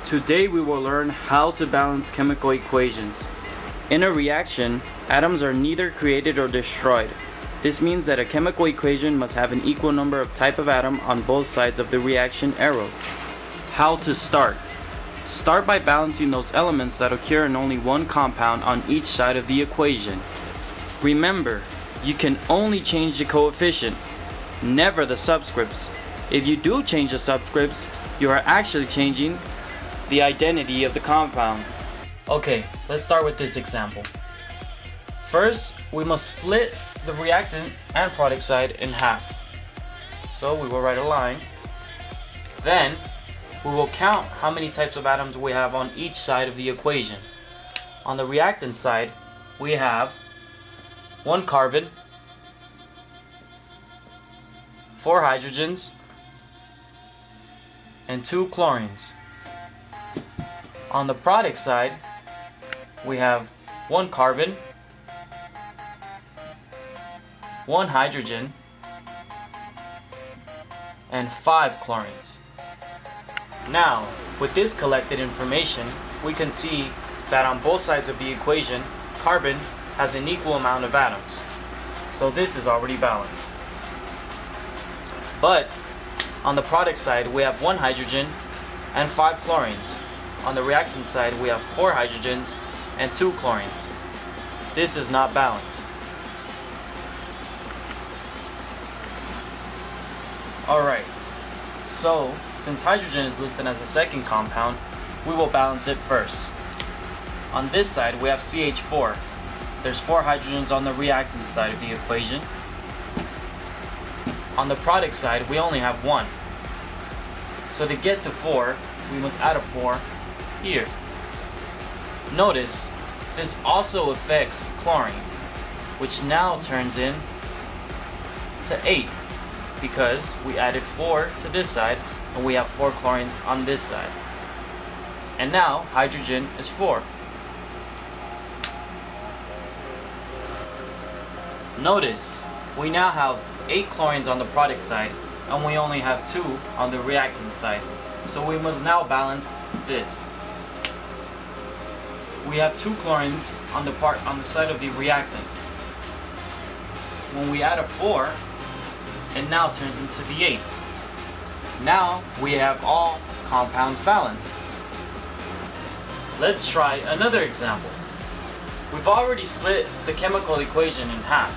Today we will learn how to balance chemical equations. In a reaction, atoms are neither created or destroyed. This means that a chemical equation must have an equal number of type of atom on both sides of the reaction arrow. How to start? Start by balancing those elements that occur in only one compound on each side of the equation. Remember, you can only change the coefficient, never the subscripts. If you do change the subscripts, you are actually changing the identity of the compound. Okay, let's start with this example. First, we must split the reactant and product side in half. So we will write a line. Then, we will count how many types of atoms we have on each side of the equation. On the reactant side, we have 1 carbon, 4 hydrogens, and 2 chlorines. On the product side, we have 1 carbon, 1 hydrogen, and 5 chlorines. Now, with this collected information, we can see that on both sides of the equation, carbon has an equal amount of atoms. So this is already balanced. But on the product side, we have 1 hydrogen and 5 chlorines. On the reactant side, we have 4 hydrogens and 2 chlorines. This is not balanced. Alright, so since hydrogen is listed as the second compound, we will balance it first. On this side, we have CH4. There's 4 hydrogens on the reactant side of the equation. On the product side, we only have 1. So to get to 4, we must add a 4 here. Notice, this also affects chlorine, which now turns in to 8, because we added 4 to this side, and we have 4 chlorines on this side. And now, hydrogen is 4. Notice, we now have 8 chlorines on the product side, and we only have 2 on the reactant side. So we must now balance this. We have 2 chlorines on the side of the reactant. When we add a 4, it now turns into the 8. Now we have all compounds balanced. Let's try another example. We've already split the chemical equation in half.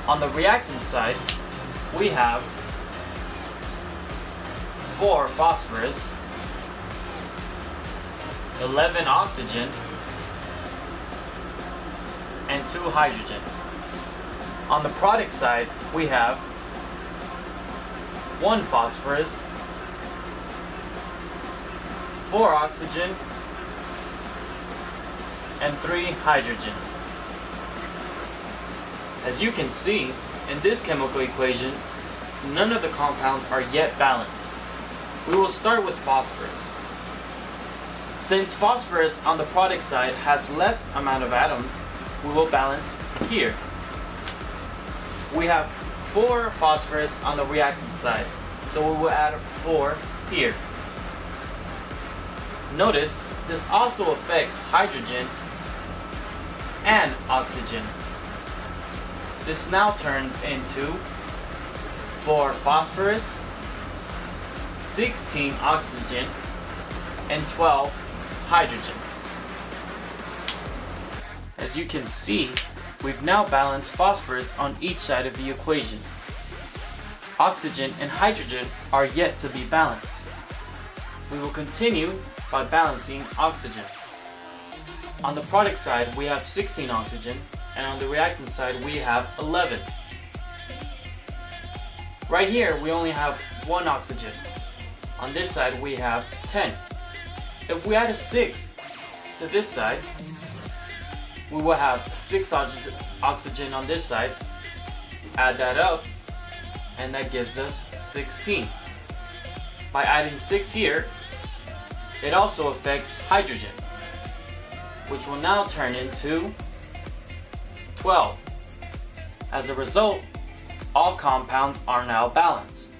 On the reactant side, we have 4 phosphorus, 11 oxygen, and 2 hydrogen. On the product side, we have 1 phosphorus, 4 oxygen, and 3 hydrogen. As you can see, in this chemical equation, none of the compounds are yet balanced. We will start with phosphorus. Since phosphorus on the product side has less amount of atoms, we will balance here. We have 4 phosphorus on the reactant side, so we will add 4 here. Notice, this also affects hydrogen and oxygen. This now turns into 4 phosphorus, 16 oxygen, and 12 hydrogen. As you can see, we've now balanced phosphorus on each side of the equation. Oxygen and hydrogen are yet to be balanced. We will continue by balancing oxygen. On the product side, we have 16 oxygen, and on the reactant side, we have 11. Right here, we only have 1 oxygen. On this side, we have 10. If we add a 6 to this side, we will have 6 oxygen on this side. Add that up, and that gives us 16. By adding 6 here, it also affects hydrogen, which will now turn into 12. As a result, all compounds are now balanced.